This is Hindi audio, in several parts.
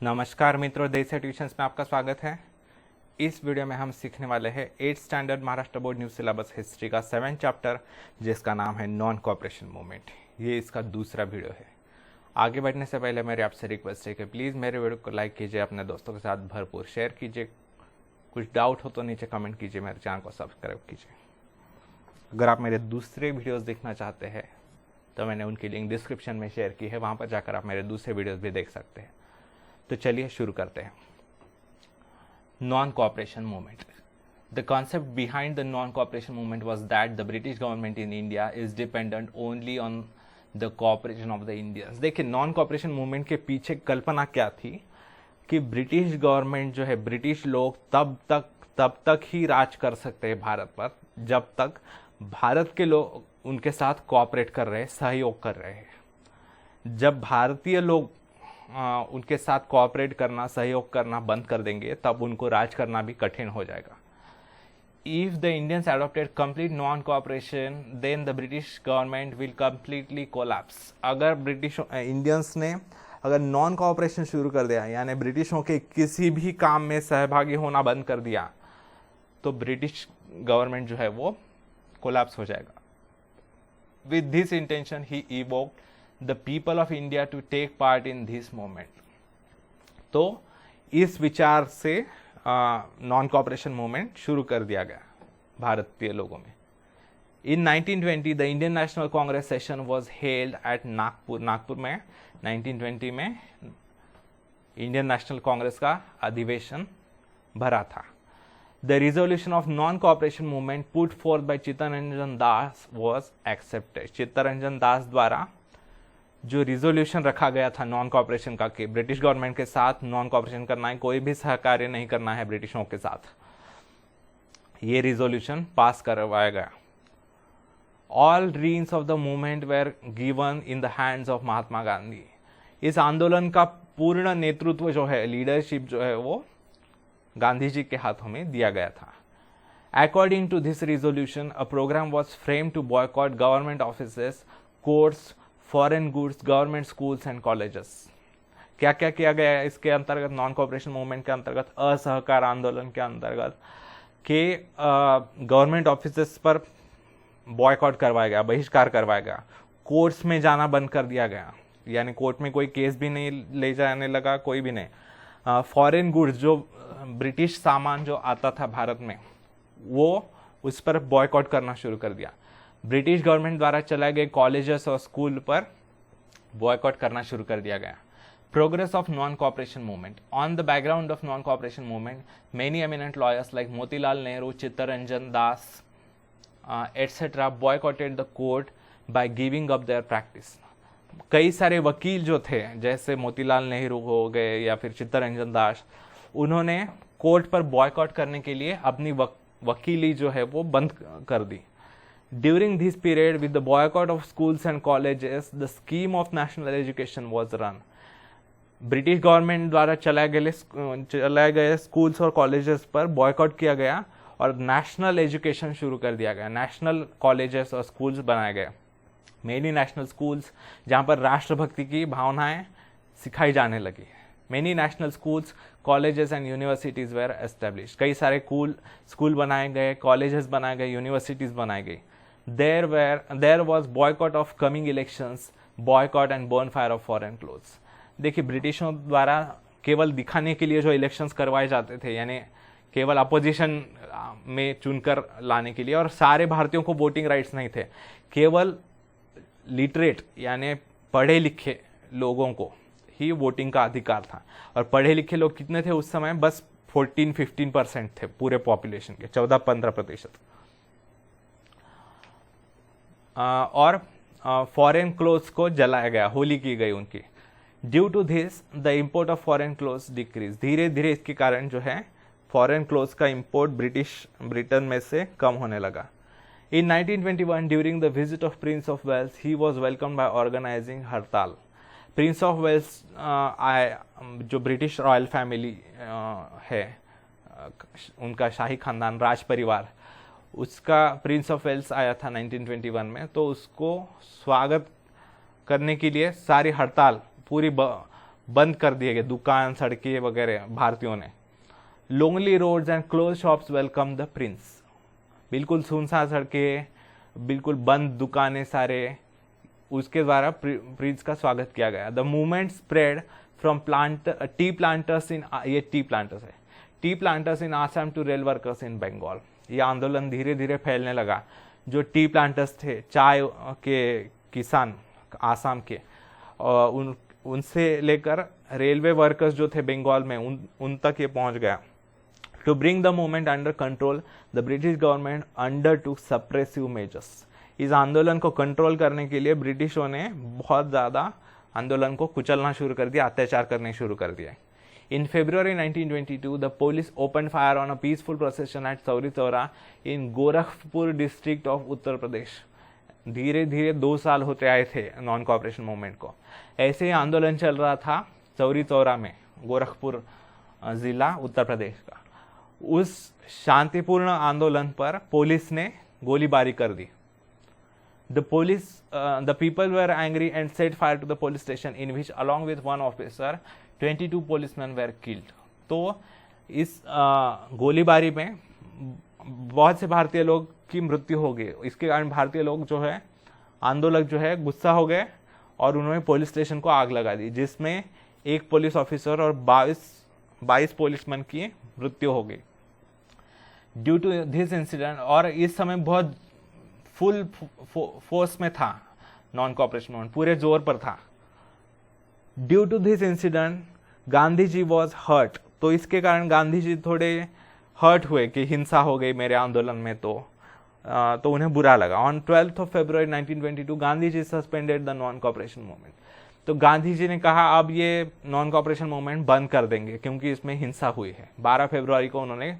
नमस्कार मित्रों, देसी ट्यूशंस में आपका स्वागत है। इस वीडियो में हम सीखने वाले हैं 8th standard Maharashtra board new syllabus history का 7th चैप्टर, जिसका नाम है नॉन कोऑपरेशन मूवमेंट। ये इसका दूसरा वीडियो है। आगे बढ़ने से पहले मेरी आपसे रिक्वेस्ट है कि प्लीज़ मेरे वीडियो को लाइक कीजिए, अपने दोस्तों के साथ भरपूर शेयर कीजिए। कुछ डाउट हो तो नीचे कमेंट कीजिए, मेरे चैनल को सब्सक्राइब कीजिए। अगर आप मेरे दूसरे वीडियोज़ देखना चाहते हैं तो मैंने उनकी लिंक डिस्क्रिप्शन में शेयर की है, वहाँ पर जाकर आप मेरे दूसरे वीडियोज़ भी देख सकते हैं। तो चलिए शुरू करते हैं। Non cooperation movement. The concept behind the non cooperation movement was that the British government in India is dependent only on the cooperation of the Indians. देखिए, नॉन कोऑपरेशन मूवमेंट के पीछे कल्पना क्या थी कि ब्रिटिश गवर्नमेंट जो है, ब्रिटिश लोग तब तक ही राज कर सकते हैं भारत पर जब तक भारत के लोग उनके साथ कोऑपरेट कर रहे हैं, सहयोग कर रहे हैं। जब भारतीय लोग उनके साथ कोऑपरेट करना, सहयोग करना बंद कर देंगे, तब उनको राज करना भी कठिन हो जाएगा। If the Indians adopted complete non-cooperation, then the British government will completely collapse. अगर ब्रिटिश इंडियंस ने अगर नॉन कोऑपरेशन शुरू कर दिया, यानी ब्रिटिशों के किसी भी काम में सहभागी होना बंद कर दिया, तो ब्रिटिश गवर्नमेंट जो है वो कोलैप्स हो जाएगा। With this intention, he evoked the people of India to take part in this movement. तो इस विचार से नॉन कोऑपरेशन मूवमेंट शुरू कर दिया गया भारतीय लोगों में। इन 1920 the Indian National Congress session was held at Nagpur में 1920 में इंडियन नेशनल कांग्रेस का अधिवेशन भरा था। The resolution of non cooperation movement put forth by Chittaranjan Das was accepted. Chittaranjan Das द्वारा जो रिजोल्यूशन रखा गया था नॉन कोऑपरेशन का, कि ब्रिटिश गवर्नमेंट के साथ नॉन कोऑपरेशन करना है, कोई भी सहकार्य नहीं करना है ब्रिटिशों के साथ, ये रिजोल्यूशन पास करवाया गया। All reins of the movement were given in the hands of Mahatma Gandhi. इस आंदोलन का पूर्ण नेतृत्व जो है, लीडरशिप जो है, वो गांधी जी के हाथों में दिया गया था। According to this resolution a programme was frame to boycott government offices, courts, foreign goods, government schools and colleges. क्या क्या किया गया है इसके अंतर्गत, नॉन कोऑपरेशन मूवमेंट के अंतर्गत, असहकार आंदोलन के अंतर्गत, के गवर्नमेंट ऑफिसेस पर बॉयकॉट करवाया गया, बहिष्कार करवाया गया। कोर्ट्स में जाना बंद कर दिया गया, यानी कोर्ट में कोई केस भी नहीं ले जाने लगा, कोई भी नहीं। फॉरेन गुड्स, जो ब्रिटिश सामान जो आता था भारत में, वो उस पर बॉयकॉट करना शुरू कर दिया। ब्रिटिश गवर्नमेंट द्वारा चलाए गए कॉलेजेस और स्कूल पर बॉयकॉट करना शुरू कर दिया गया। Progress of non cooperation movement. On the background of non cooperation movement, many eminent lawyers like Motilal Nehru, Chittaranjan Das etcetera boycotted the court by giving up their practice. कई सारे वकील जो थे, जैसे मोतीलाल नेहरू हो गए या फिर चित्तरंजन दास, उन्होंने कोर्ट पर बॉयकॉट करने के लिए अपनी वकीली जो है वो बंद कर दी। During this period, with the boycott of schools and colleges, the scheme of national education was run. British government द्वारा चलाए गए स्कूल्स और कॉलेजेस पर बॉयकॉट किया गया और नेशनल एजुकेशन शुरू कर दिया गया। नेशनल कॉलेजेस और स्कूल्स बनाए गए, मेनी नेशनल स्कूल्स, जहाँ पर राष्ट्रभक्ति की भावनाएं सिखाई जाने लगी। Many national schools, colleges and universities were establish. कई सारे स्कूल बनाए गए, कॉलेजेस बनाए गए, यूनिवर्सिटीज बनाई गई। There was boycott of coming elections, boycott and bonfire of foreign clothes. देखिए, ब्रिटिशों द्वारा केवल दिखाने के लिए जो इलेक्शंस करवाए जाते थे, यानी केवल अपोजिशन में चुनकर लाने के लिए, और सारे भारतीयों को वोटिंग राइट्स नहीं थे, केवल लिटरेट यानी पढ़े लिखे लोगों को ही वोटिंग का अधिकार था। और पढ़े लिखे लोग कितने थे उस समय? बस 14-15% थे पूरे पॉपुलेशन के, 14-15%। और फॉरेन क्लोथ्स को जलाया गया, होली की गई उनकी। Due to this the import of foreign clothes decrease. धीरे धीरे इसके कारण जो है फॉरेन क्लोथ्स का इंपोर्ट ब्रिटेन में से कम होने लगा। In 1921 during the visit of Prince of Wales, he was welcome by organizing hartal. Prince of Wales जो ब्रिटिश रॉयल फैमिली है, उनका शाही खानदान, राज परिवार, उसका प्रिंस ऑफ वेल्स आया था 1921 में, तो उसको स्वागत करने के लिए सारी हड़ताल, बंद कर दिए गए, दुकान सड़कें वगैरह भारतीयों ने। Lonely roads and close shops welcome the prince, बिल्कुल सुनसान सड़कें, बिल्कुल बंद दुकानें सारे, उसके द्वारा प्रिंस का स्वागत किया गया। The movement spread from tea planters in, ये टी प्लांटर्स है, tea planters in Assam to rail workers in Bengal. ये आंदोलन धीरे धीरे फैलने लगा। जो टी प्लांटर्स थे, चाय के किसान आसाम के, और उनसे लेकर रेलवे वर्कर्स जो थे बंगाल में, उन तक ये पहुंच गया। To bring the movement under control the British government under to suppressive measures. इस आंदोलन को कंट्रोल करने के लिए ब्रिटिशों ने बहुत ज़्यादा आंदोलन को कुचलना शुरू कर दिया, अत्याचार करने शुरू कर दिया। In February 1922, the police opened fire on a peaceful procession at Chauri Chaura in Gorakhpur district of Uttar Pradesh. धीरे धीरे 2 साल होते आए थे नॉन कॉपरेशन मूवमेंट को। ऐसे ही आंदोलन चल रहा था चौरी चौरा में, गोरखपुर जिला उत्तर प्रदेश का। उस शांतिपूर्ण आंदोलन पर पुलिस ने गोलीबारी कर दी। The people were angry and set fire to the police station, in which along with one officer 22 policemen were killed। तो इस गोलीबारी में बहुत से भारतीय लोग की मृत्यु हो गई। इसके कारण भारतीय लोग जो है, आंदोलक जो है, गुस्सा हो गए और उन्होंने पुलिस स्टेशन को आग लगा दी, जिसमें एक पुलिस ऑफिसर और 22 पुलिसमैन की मृत्यु हो गई। ड्यू टू दिस इंसिडेंट, और इस समय बहुत फुल फोर्स में था नॉन कॉपरेशन मूवमेंट, पूरे जोर पर था। Due to this incident Gandhi ji was hurt, तो इसके कारण गांधी जी थोड़े हर्ट हुए कि हिंसा हो गई मेरे आंदोलन में, तो उन्हें बुरा लगा। On 12 February 1922 Gandhi ji suspended the non cooperation movement. तो गांधी जी ने कहा अब ये नॉन कॉपरेशन मूवमेंट बंद कर देंगे क्योंकि इसमें हिंसा हुई है। 12 फरवरी को उन्होंने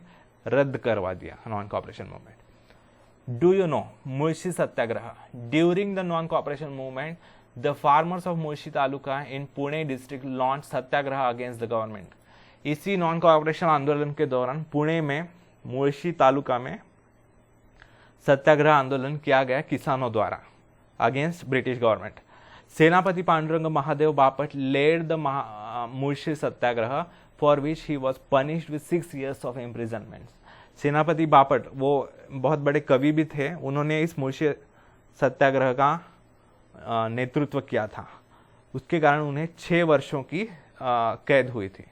रद्द करवा दिया non cooperation movement. Do you know Murshi Satyagraha? During the non cooperation movement the farmers of Murshi taluka in Pune district launch Satyagraha against the government. इसी नॉन कॉपरेशन आंदोलन के दौरान पुणे में मुर्शी तालुका में सत्याग्रह आंदोलन किया गया किसानों द्वारा against British government. Senapati Pandurang Mahadev Bapat led the Mulshi satyagraha for which he was punished with 6 years of imprisonment. Senapati Bapat वो बहुत बड़े कवि भी थे, उन्होंने इस मुर्शी सत्याग्रह का नेतृत्व किया था। उसके कारण उन्हें 6 वर्षों की कैद हुई थी।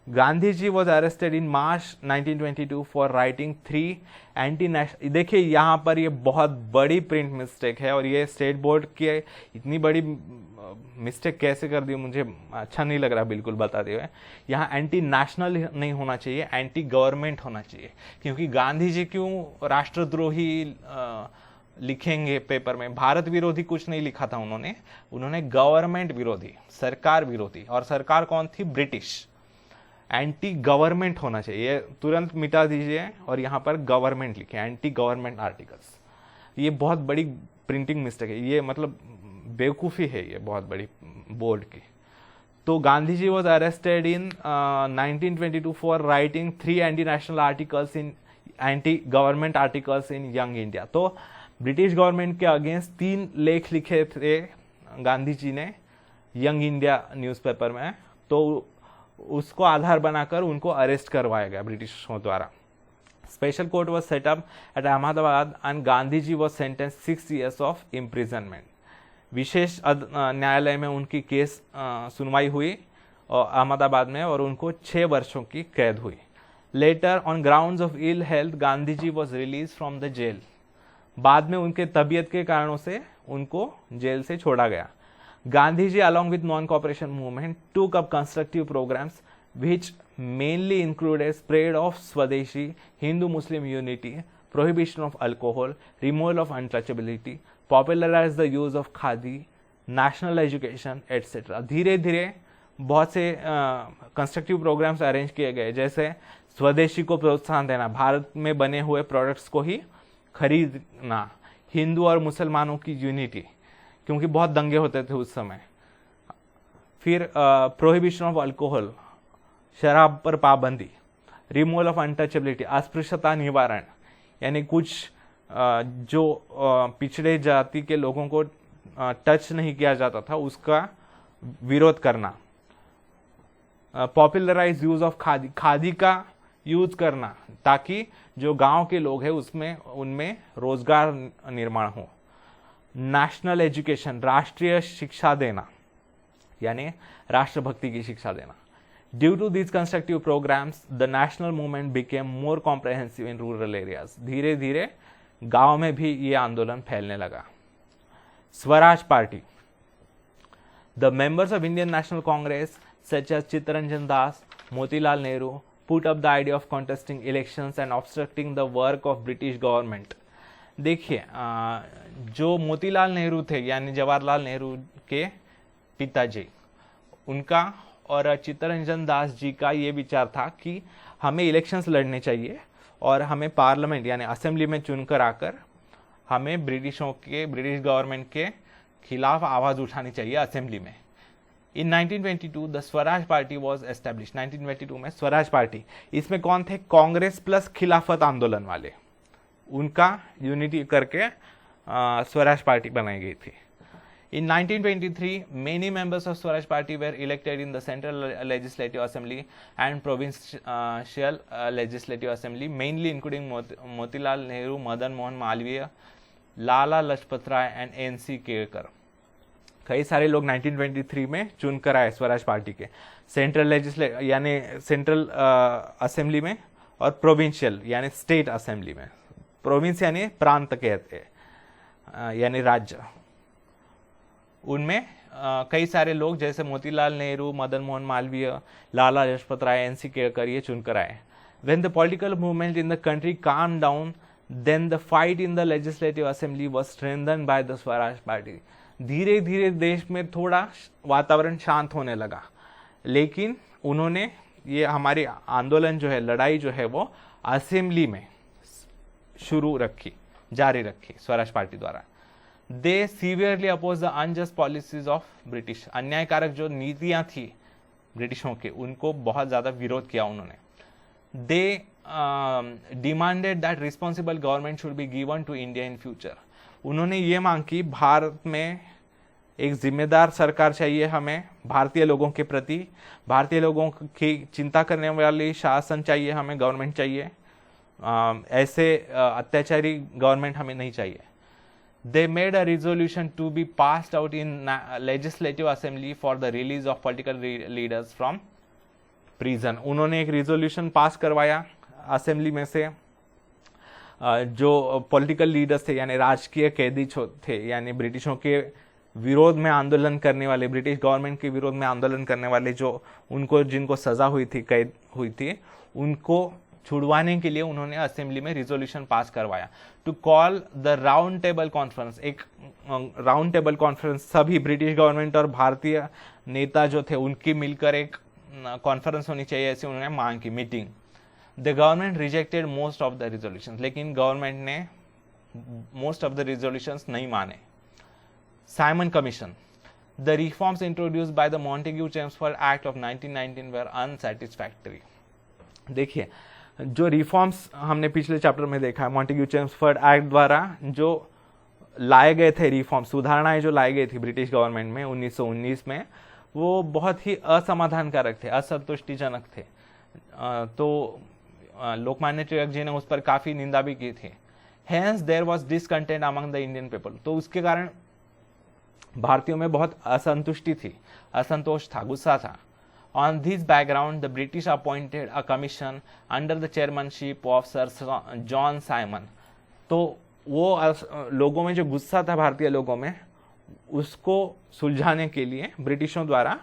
Gandhi ji was arrested in March 1922 for writing 3 anti national. देखिए यहाँ पर ये बहुत बड़ी प्रिंट मिस्टेक है, और ये स्टेट बोर्ड की इतनी बड़ी मिस्टेक कैसे कर दी मुझे अच्छा नहीं लग रहा बिल्कुल बताते हुए। यहाँ एंटी नेशनल नहीं होना चाहिए, एंटी गवर्नमेंट होना चाहिए, क्योंकि गांधी जी क्यों राष्ट्रद्रोही लिखेंगे पेपर में? भारत विरोधी कुछ नहीं लिखा था उन्होंने गवर्नमेंट विरोधी, सरकार विरोधी, और सरकार कौन थी? ब्रिटिश। एंटी गवर्नमेंट होना चाहिए, तुरंत मिटा दीजिए और यहाँ पर गवर्नमेंट लिखे, एंटी गवर्नमेंट आर्टिकल्स। ये बहुत बड़ी प्रिंटिंग मिस्टेक है, ये मतलब बेवकूफ़ी है ये बहुत बड़ी बोर्ड की। तो Gandhi ji was arrested in 1922 for writing 3 anti national articles in anti government articles in Young India. तो ब्रिटिश गवर्नमेंट के अगेंस्ट 3 लेख लिखे थे गांधी जी ने यंग इंडिया न्यूज़पेपर में, तो उसको आधार बनाकर उनको अरेस्ट करवाया गया ब्रिटिशों द्वारा। Special court was set up at Ahmedabad and Gandhi ji was sentence 6 years of imprisonment. विशेष न्यायालय में उनकी केस सुनवाई हुई अहमदाबाद में, और उनको 6 वर्षों की कैद हुई। Later on grounds of ill health Gandhi ji was release from the jail. बाद में उनके तबीयत के कारणों से उनको जेल से छोड़ा गया। Gandhiji, along with non-cooperation movement, took up constructive programs which mainly included spread of Swadeshi, Hindu-Muslim unity, prohibition of alcohol, removal of untouchability, popularized the use of khadi, national education, etc. धीरे धीरे बहुत से कंस्ट्रक्टिव प्रोग्राम्स अरेंज किए गए, जैसे स्वदेशी को प्रोत्साहन देना, भारत में बने हुए प्रोडक्ट्स को ही खरीदना, हिंदू और मुसलमानों की यूनिटी, क्योंकि बहुत दंगे होते थे उस समय। फिर प्रोहिबिशन ऑफ अल्कोहल, शराब पर पाबंदी, रिमूवल ऑफ अनटचेबिलिटी, अस्पृश्यता निवारण, यानी कुछ जो पिछड़े जाति के लोगों को टच नहीं किया जाता था उसका विरोध करना। Popularize use of khadi, khadi का यूज करना ताकि जो गांव के लोग हैं उसमें उनमें रोजगार निर्माण हो। नेशनल एजुकेशन, राष्ट्रीय शिक्षा देना यानी राष्ट्रभक्ति की शिक्षा देना। Due to these constructive programmes the national movement became more comprehensive in rural areas. धीरे धीरे गांव में भी ये आंदोलन फैलने लगा। Swaraj party, the members of Indian National Congress such as Chittaranjan Das, Motilal Nehru put up the idea of contesting elections and obstructing the work of British government। देखिए जो मोतीलाल नेहरू थे यानी जवाहरलाल नेहरू के पिताजी, उनका और चित्तरंजन दास जी का ये विचार था कि हमें इलेक्शंस लड़ने चाहिए और हमें पार्लियामेंट यानी असेंबली में चुनकर आकर हमें ब्रिटिश गवर्नमेंट के खिलाफ आवाज उठानी चाहिए असेंबली में। इन 1922 the Swaraj party was establish. 1922 में स्वराज पार्टी, इसमें कौन थे? कांग्रेस प्लस खिलाफत आंदोलन वाले, उनका यूनिटी करके स्वराज पार्टी बनाई गई थी। In 1923 many members of Swaraj party were elected in the Central Legislative Assembly and Provincial Legislative Assembly, mainly including Motilal Nehru, Madan Mohan Malaviya, Lala Lajpat Rai and N C. Kerkar. कई सारे लोग 1923 में चुनकर आए स्वराज पार्टी के सेंट्रल यानी सेंट्रल असेंबली में और प्रोविंशियल यानी स्टेट असेंबली में। प्रोविंस यानी प्रांत कहते हैं यानी राज्य। उनमें कई सारे लोग जैसे मोतीलाल नेहरू, मदन मोहन मालवीय, लाला लजपत राय, एन.सी. केरकर ये चुनकर आए। When the political movement in the country calmed down, then the fight in the legislative assembly was strengthened by the Swaraj Party। धीरे धीरे देश में थोड़ा वातावरण शांत होने लगा, लेकिन उन्होंने ये हमारी आंदोलन जो है, लड़ाई जो है वो असेंबली में जारी रखी स्वराज पार्टी द्वारा। They severely oppose the unjust policies of British. अन्यायकारक जो नीतियां थी ब्रिटिशों के, उनको बहुत ज्यादा विरोध किया उन्होंने। They demanded that responsible government should be given to India in future. उन्होंने ये मांग की भारत में एक जिम्मेदार सरकार चाहिए हमें, भारतीय लोगों के प्रति, भारतीय लोगों की चिंता करने वाली शासन चाहिए हमें, गवर्नमेंट चाहिए, ऐसे अत्याचारी गवर्नमेंट हमें नहीं चाहिए। They made a resolution to be passed out in legislative assembly for the release of political leaders from prison। उन्होंने एक रिजोल्यूशन पास करवाया असेंबली में से, जो पॉलिटिकल लीडर्स थे यानी राजकीय कैदी थे, यानी ब्रिटिशों के विरोध में आंदोलन करने वाले, ब्रिटिश गवर्नमेंट के विरोध में आंदोलन करने वाले, जो जिनको सजा हुई थी, कैद हुई थी, उनको छुड़वाने के लिए उन्होंने असेंबली में रिजोल्यूशन पास करवाया to call the round table conference. एक राउंड टेबल कॉन्फ्रेंस, सभी ब्रिटिश गवर्नमेंट और भारतीय नेता जो थे उनकी मिलकर एक कॉन्फ्रेंस होनी चाहिए, ऐसी उन्होंने मांग की, meeting. The government rejected most of the resolutions, लेकिन गवर्नमेंट ने मोस्ट ऑफ द रिजोल्यूशंस नहीं माने। Simon Commission, the reforms introduced by the Montagu Chelmsford Act of 1919 were unsatisfactory. देखिए, जो रिफॉर्म्स हमने पिछले चैप्टर में देखा है, मॉन्टेग्यू चेम्सफोर्ड एक्ट द्वारा जो लाए गए थे रिफॉर्म, सुधारणाएं जो लाई गई थी ब्रिटिश गवर्नमेंट में 1919 में, वो बहुत ही असमाधानकारक थे, असंतुष्टिजनक थे। तो लोकमान्य तिलक जी ने उस पर काफी निंदा भी की थी। Hence there was discontent among the Indian people. तो उसके कारण भारतीयों में बहुत असंतुष्टि थी, असंतोष था, गुस्सा था। On this background, the British appointed a commission under the chairmanship of Sir John Simon। तो वो लोगों में जो गुस्सा था भारतीय लोगों में, उसको सुलझाने के लिए ब्रिटिशों द्वारा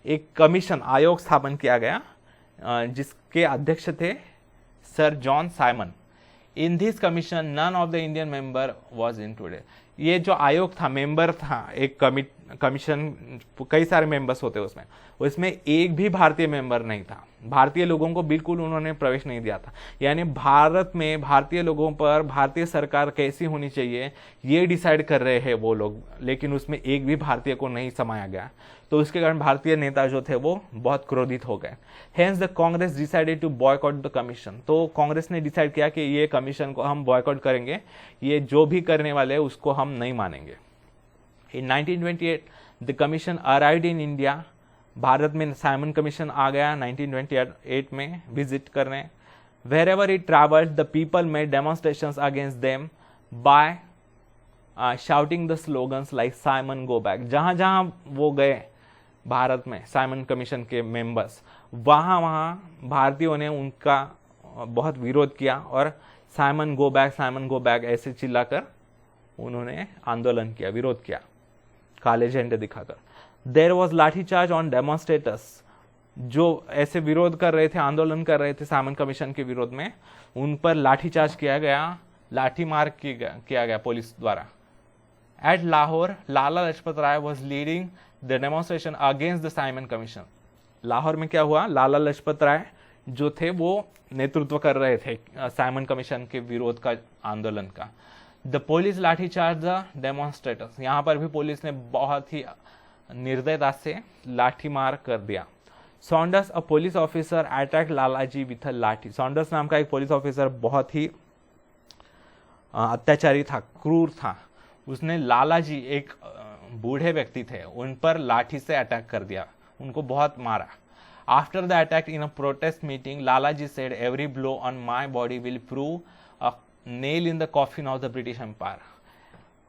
एक कमीशन, आयोग स्थापन किया गया, जिसके अध्यक्ष थे Sir John Simon. In this commission none of the Indian member was included. ये जो आयोग था, मेंबर था, एक कमीशन, कई सारे मेंबर्स होते उसमें एक भी भारतीय मेंबर नहीं था। भारतीय लोगों को बिल्कुल उन्होंने प्रवेश नहीं दिया था। यानी भारत में भारतीय लोगों पर भारतीय सरकार कैसी होनी चाहिए ये डिसाइड कर रहे हैं वो लोग, लेकिन उसमें एक भी भारतीय को नहीं समाया गया। तो उसके कारण भारतीय नेता जो थे वो बहुत क्रोधित हो गए। Hence the Congress decided to boycott the commission. तो कांग्रेस ने डिसाइड किया कि ये कमीशन को हम बॉयकॉट करेंगे, ये जो भी करने वाले हैं उसको हम नहीं मानेंगे। In 1928, the commission arrived in India Bharat में साइमन कमीशन आ गया 1928 में विजिट करने। Wherever it traveled, the people made demonstrations against them by shouting the slogans like Simon go back। जहाँ जहाँ वो गए भारत में साइमन कमीशन के मेंबर्स, वहाँ वहाँ भारतीयों ने उनका बहुत विरोध किया और साइमन गो बैक ऐसे चिल्लाकर उन्होंने आंदोलन किया, विरोध किया काले झंडे दिखाकर। There was lathi charge on demonstrators, जो ऐसे विरोध कर रहे थे, आंदोलन कर रहे थे साइमन कमीशन के विरोध में, उन पर लाठीचार्ज किया गया, लाठी मार किया गया पुलिस द्वारा। At Lahore, Lala Lajpat Rai was leading the demonstration against the Simon Commission. Lahore में क्या हुआ, लाला लाजपत राय जो थे वो नेतृत्व कर रहे थे साइमन कमीशन के विरोध का, आंदोलन का। The police lathi charge the demonstrators, यहाँ पर भी पुलिस ने बहुत ही निर्दयता से लाठी मार कर दिया। Saunders, a police officer attack Lalaji with a lathi. Saunders नाम का एक पुलिस ऑफिसर बहुत ही अत्याचारी था, क्रूर था। उसने लालाजी, एक बूढ़े व्यक्ति थे, उन पर लाठी से अटैक कर दिया, उनको बहुत मारा। After the attack in a protest meeting, Lalaji said every blow on my body will prove a nail in the coffin of the British empire.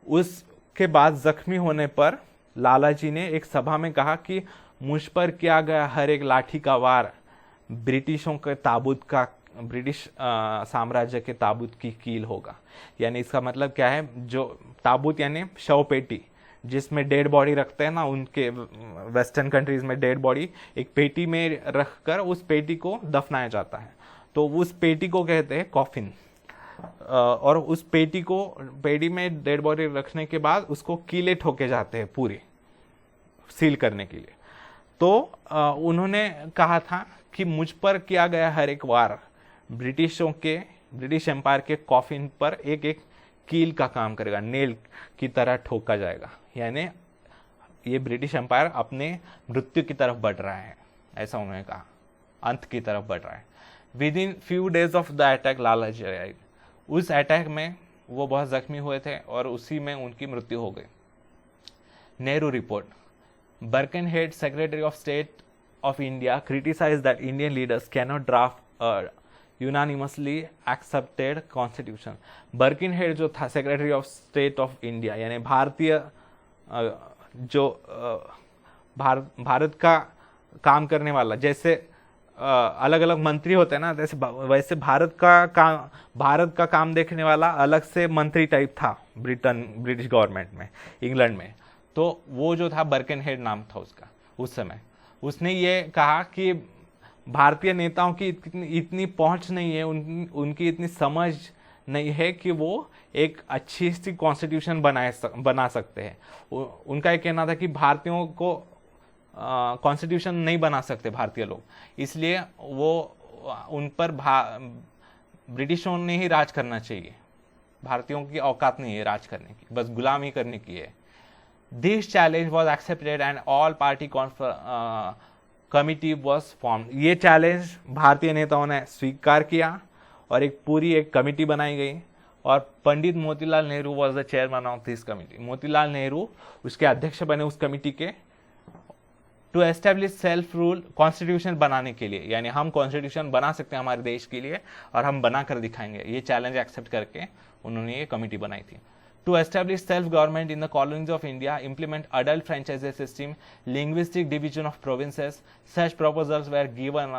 उसके बाद जख्मी होने पर लालाजी ने एक सभा में कहा कि मुझ पर किया गया हर एक लाठी का वार ब्रिटिशों के ताबूत का, ब्रिटिश साम्राज्य के ताबूत की कील होगा। यानी इसका मतलब क्या है, जो ताबूत यानी शव पेटी जिसमें डेड बॉडी रखते हैं ना, उनके वेस्टर्न कंट्रीज में डेड बॉडी एक पेटी में रखकर उस पेटी को दफनाया जाता है, तो उस पेटी को कहते हैं कॉफिन। और उस पेटी में डेड बॉडी रखने के बाद उसको कीले ठोके जाते हैं पूरे सील करने के लिए। तो उन्होंने कहा था कि मुझ पर किया गया हर एक वार ब्रिटिश एम्पायर के कॉफिन पर एक एक कील का काम करेगा, नेल की तरह ठोका जाएगा। यानी ये ब्रिटिश एम्पायर अपने मृत्यु की तरफ बढ़ रहा है, ऐसा उन्होंने कहा, अंत की तरफ बढ़ रहा है। Within few days of the attack Lalaji died. उस अटैक में वो बहुत जख्मी हुए थे और उसी में उनकी मृत्यु हो गई। Nehru report, Birkenhead, Secretary of State of India, criticized that Indian leaders cannot draft a unanimously accepted constitution। Birkenhead जो था secretary of state of India, यानी भारतीय जो भारत का काम करने वाला, जैसे अलग अलग मंत्री होते हैं ना, वैसे भारत का काम देखने वाला अलग से मंत्री टाइप था ब्रिटिश गवर्नमेंट में, इंग्लैंड में। तो वो जो था बर्कनहेड नाम था उसका उस समय। उसने ये कहा कि भारतीय नेताओं की इतनी पहुंच नहीं है, उनकी इतनी समझ नहीं है कि वो एक अच्छी सी कॉन्स्टिट्यूशन बना सकते हैं। उनका ये कहना था कि भारतीयों को कॉन्स्टिट्यूशन नहीं बना सकते भारतीय लोग, इसलिए वो उन पर ब्रिटिशों ने ही राज करना चाहिए, भारतीयों की औकात नहीं है राज करने की, बस गुलाम ही करने की है। This challenge was accepted and all party committee was formed। ये चैलेंज भारतीय नेताओं ने स्वीकार किया और एक कमिटी बनाई गई और पंडित Motilal Nehru was the chairman of this committee। Motilal Nehru उसके अध्यक्ष बने उस कमिटी के। To establish self rule, constitution बनाने के लिए, यानी हम कॉन्स्टिट्यूशन बना सकते हैं हमारे देश के लिए और हम बना कर दिखाएंगे, ये चैलेंज एक्सेप्ट करके उन्होंने ये कमिटी बनाई थी। To establish self-government in the colonies of India, implement adult franchise system, linguistic division of provinces, such proposals were given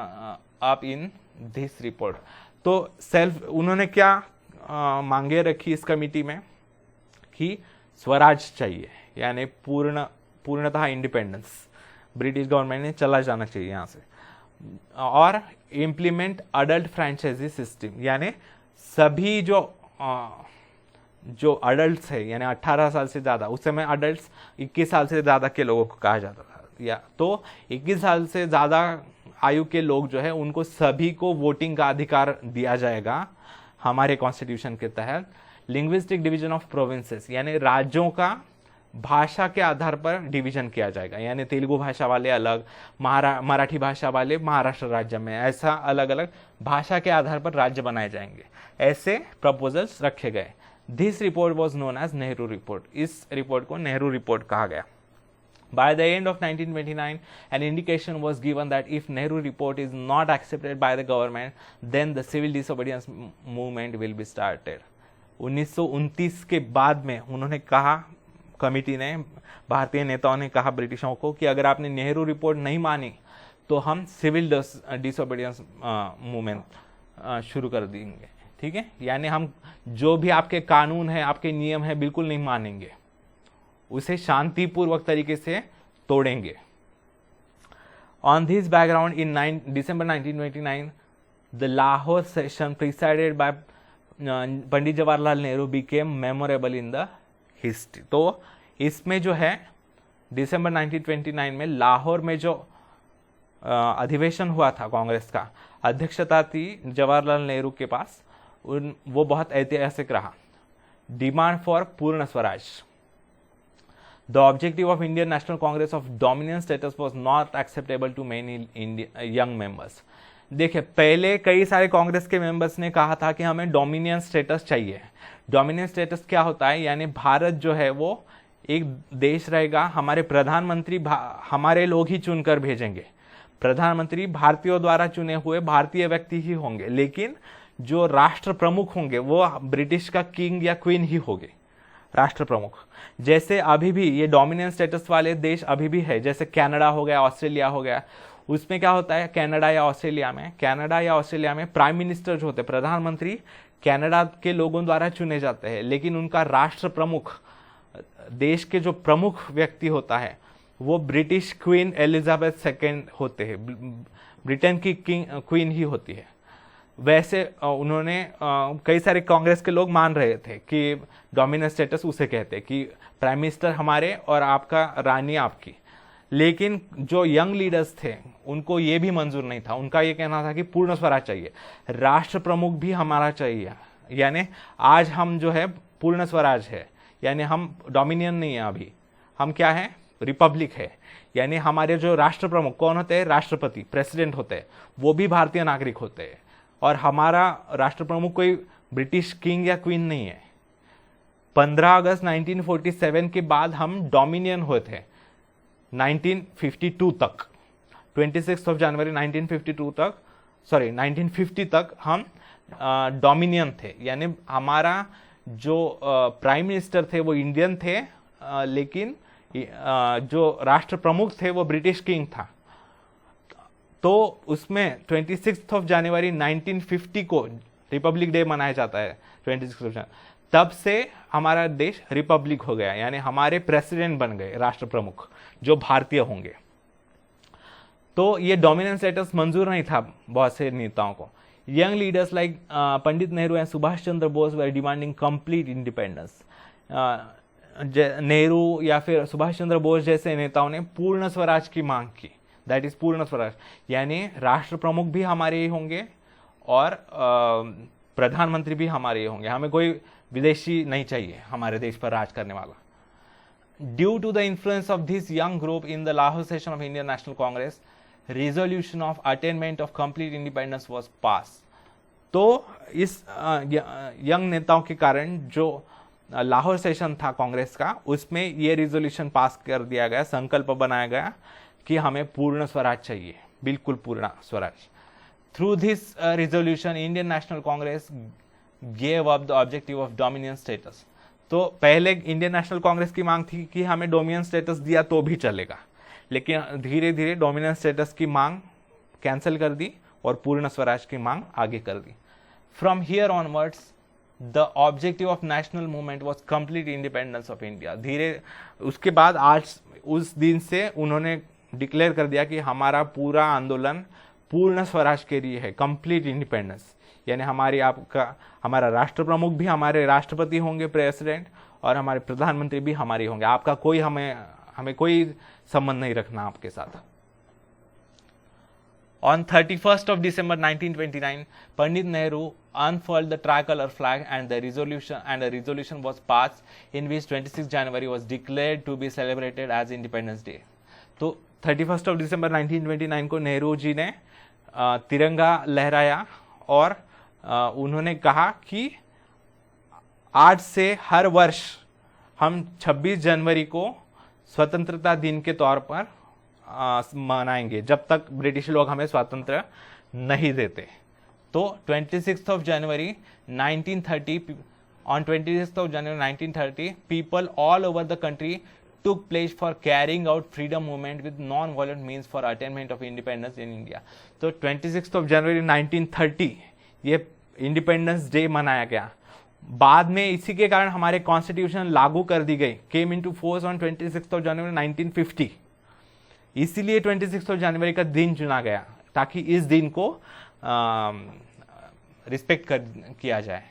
up in this report। तो उन्होंने क्या मांगे रखी इस कमिटी में कि स्वराज चाहिए, यानी पूर्णतः इंडिपेंडेंस, ब्रिटिश गवर्नमेंट ने चला जाना चाहिए यहाँ से, और इम्प्लीमेंट अडल्ट फ्रेंचाइजी सिस्टम, यानी सभी जो अडल्ट है, यानी 18 साल से ज़्यादा, उस समय अडल्ट 21 साल से ज़्यादा के लोगों को कहा जाता था, या तो 21 साल से ज़्यादा आयु के लोग जो है उनको सभी को वोटिंग का अधिकार दिया जाएगा हमारे कॉन्स्टिट्यूशन के तहत। लिंग्विस्टिक डिवीजन ऑफ प्रोविंसेस, यानी राज्यों का भाषा के आधार पर डिवीजन किया जाएगा, यानी तेलुगु भाषा वाले अलग, मराठी भाषा वाले महाराष्ट्र राज्य में, ऐसा अलग अलग भाषा के आधार पर राज्य बनाए जाएंगे, ऐसे प्रपोजल्स रखे गए। This report was known as Nehru report. इस रिपोर्ट को नेहरू रिपोर्ट कहा गया। By the end of 1929, an indication was given that if Nehru report is not accepted by the government, then the civil disobedience movement will be started. 1929 के बाद में उन्होंने कहा, कमिटी ने, भारतीय नेताओं ने कहा ब्रिटिशों को कि अगर आपने नेहरू रिपोर्ट नहीं मानी तो हम सिविल डिसोबीडियंस मूवमेंट शुरू कर देंगे। ठीक है, यानी हम जो भी आपके कानून है, आपके नियम है, बिल्कुल नहीं मानेंगे, उसे शांतिपूर्वक तरीके से तोड़ेंगे। On this background in December 1929 the Lahore session presided bye Pandit Jawaharlal Nehru became memorable in the history. तो इसमें जो है दिसंबर 1929 में लाहौर में जो अधिवेशन हुआ था कांग्रेस का, अध्यक्षता थी जवाहरलाल नेहरू के पास, वो बहुत ऐतिहासिक रहा। डिमांड फॉर पूर्ण Swaraj. The objective of Indian National Congress of dominant status was not acceptable to many young members. देखिए, पहले कई सारे कांग्रेस के मेंबर्स ने कहा था कि हमें डोमिनियन स्टेटस चाहिए। डोमिनियन स्टेटस क्या होता है, यानी भारत जो है वो एक देश रहेगा, हमारे प्रधानमंत्री हमारे लोग ही चुनकर भेजेंगे, प्रधानमंत्री भारतीयों द्वारा चुने हुए भारतीय व्यक्ति ही होंगे, लेकिन जो राष्ट्र प्रमुख होंगे वो ब्रिटिश का किंग या क्वीन ही होंगे, राष्ट्र प्रमुख। जैसे अभी भी ये डोमिनियन स्टेटस वाले देश अभी भी है, जैसे कनाडा हो गया, ऑस्ट्रेलिया हो गया, उसमें क्या होता है, कनाडा या ऑस्ट्रेलिया में प्राइम मिनिस्टर जो होते हैं, प्रधानमंत्री कनाडा के लोगों द्वारा चुने जाते हैं, लेकिन उनका राष्ट्र प्रमुख, देश के जो प्रमुख व्यक्ति होता है वो ब्रिटिश क्वीन एलिजाबेथ सेकेंड होते हैं, ब्रिटेन की क्वीन ही होती है। वैसे उन्होंने कई सारे कांग्रेस के लोग मान रहे थे कि डोमिनेंट स्टेटस उसे कहते हैं कि प्राइम मिनिस्टर हमारे और आपका रानी आपकी, लेकिन जो यंग लीडर्स थे उनको ये भी मंजूर नहीं था। उनका ये कहना था कि पूर्ण स्वराज चाहिए, राष्ट्र प्रमुख भी हमारा चाहिए, यानी आज हम जो है पूर्ण स्वराज है, यानी हम डोमिनियन नहीं है, अभी हम क्या है, रिपब्लिक है, यानी हमारे जो राष्ट्र प्रमुख कौन होते हैं, राष्ट्रपति, प्रेसिडेंट होते हैं, वो भी भारतीय नागरिक होते हैं, और हमारा राष्ट्र प्रमुख कोई ब्रिटिश किंग या क्वीन नहीं है। 15 अगस्त 1947 के बाद हम डोमिनियन हुए थे 1952 तक, 26 जनवरी 1950 तक हम डोमिनियन थे, यानी हमारा जो प्राइम मिनिस्टर थे वो इंडियन थे, लेकिन जो राष्ट्र प्रमुख थे वो ब्रिटिश किंग था। तो उसमें 26 जनवरी 1950 को रिपब्लिक डे मनाया जाता है, 26 जनवरी, तब से हमारा देश रिपब्लिक हो गया, यानी हमारे प्रेसिडेंट बन गए राष्ट्र प्रमुख जो भारतीय होंगे। तो ये डोमिनेंट स्टेटस मंजूर नहीं था बहुत से नेताओं को। Young leaders like Pandit Nehru and Subhash Chandra Bose were demanding complete independence. Nehru या फिर सुभाष चंद्र बोस जैसे नेताओं ने पूर्ण स्वराज की मांग की, दैट इज पूर्ण स्वराज, यानी राष्ट्र प्रमुख भी हमारे ही होंगे और प्रधानमंत्री भी हमारे ही होंगे, हमें कोई विदेशी नहीं चाहिए हमारे देश पर राज करने वाला। Due to the influence of this young group in the Lahore session of Indian National Congress, resolution of attainment of complete independence was pass. तो इस यंग नेताओं के कारण जो लाहौर सेशन था कांग्रेस का, उसमें ये रिजोल्यूशन पास कर दिया गया, संकल्प बनाया गया कि हमें पूर्ण स्वराज चाहिए, बिल्कुल पूर्ण Swaraj. Through this resolution Indian National Congress gave up the objective of dominion status. तो पहले इंडियन नेशनल कांग्रेस की मांग थी कि हमें डोमिनियन स्टेटस दिया तो भी चलेगा, लेकिन धीरे धीरे डोमिनियन स्टेटस की मांग कैंसिल कर दी और पूर्ण स्वराज की मांग आगे कर दी। From here onwards the objective of national movement was complete independence of India. धीरे उसके बाद आज उस दिन से उन्होंने डिक्लेयर कर दिया कि हमारा पूरा आंदोलन पूर्ण स्वराज के लिए है, कंप्लीट इंडिपेंडेंस, यानी हमारा राष्ट्र प्रमुख भी हमारे राष्ट्रपति होंगे, प्रेसिडेंट, और हमारे प्रधानमंत्री भी हमारे होंगे, आपका कोई हमें कोई संबंध नहीं रखना आपके साथ। On 31st of December 1929, Pandit Nehru unfurled the tricolor flag and a resolution was passed in which 26 January was declared to be celebrated as Independence Day. तो 31st of December 1929 को नेहरू जी ने तिरंगा लहराया और उन्होंने कहा कि आज से हर वर्ष हम 26 जनवरी को स्वतंत्रता दिन के तौर पर मनाएंगे जब तक ब्रिटिश लोग हमें स्वातंत्र्य नहीं देते। तो 26th of January 1930 on 26th of January 1930 people all over the country took pledge for carrying out freedom movement with non-violent means for attainment of independence in India। तो 26th of January 1930 ये इंडिपेंडेंस डे मनाया गया। बाद में इसी के कारण हमारे कॉन्स्टिट्यूशन लागू कर दी गई, came into force on 26th of January 1950। इसीलिए 26th of January का दिन चुना गया ताकि इस दिन को रिस्पेक्ट किया जाए।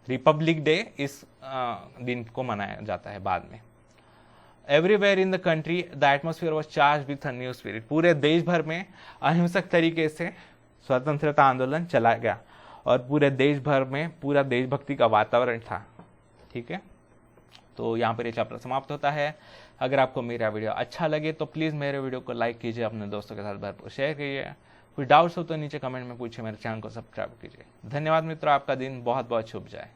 रिपब्लिक डे इस दिन को मनाया जाता है बाद में। Everywhere in the country the atmosphere was charge with a new spirit. पूरे देश भर में अहिंसक तरीके से स्वतंत्रता आंदोलन चला गया और पूरे देश भर में पूरा देशभक्ति का वातावरण था। ठीक है, तो यहाँ पर ये चैप्टर समाप्त होता है। अगर आपको मेरा वीडियो अच्छा लगे तो प्लीज़ मेरे वीडियो को लाइक कीजिए, अपने दोस्तों के साथ भरपूर शेयर कीजिए। कुछ डाउट्स हो तो नीचे कमेंट में पूछिए, मेरे चैनल को सब्सक्राइब कीजिए। धन्यवाद मित्रों, आपका दिन बहुत बहुत शुभ जाए।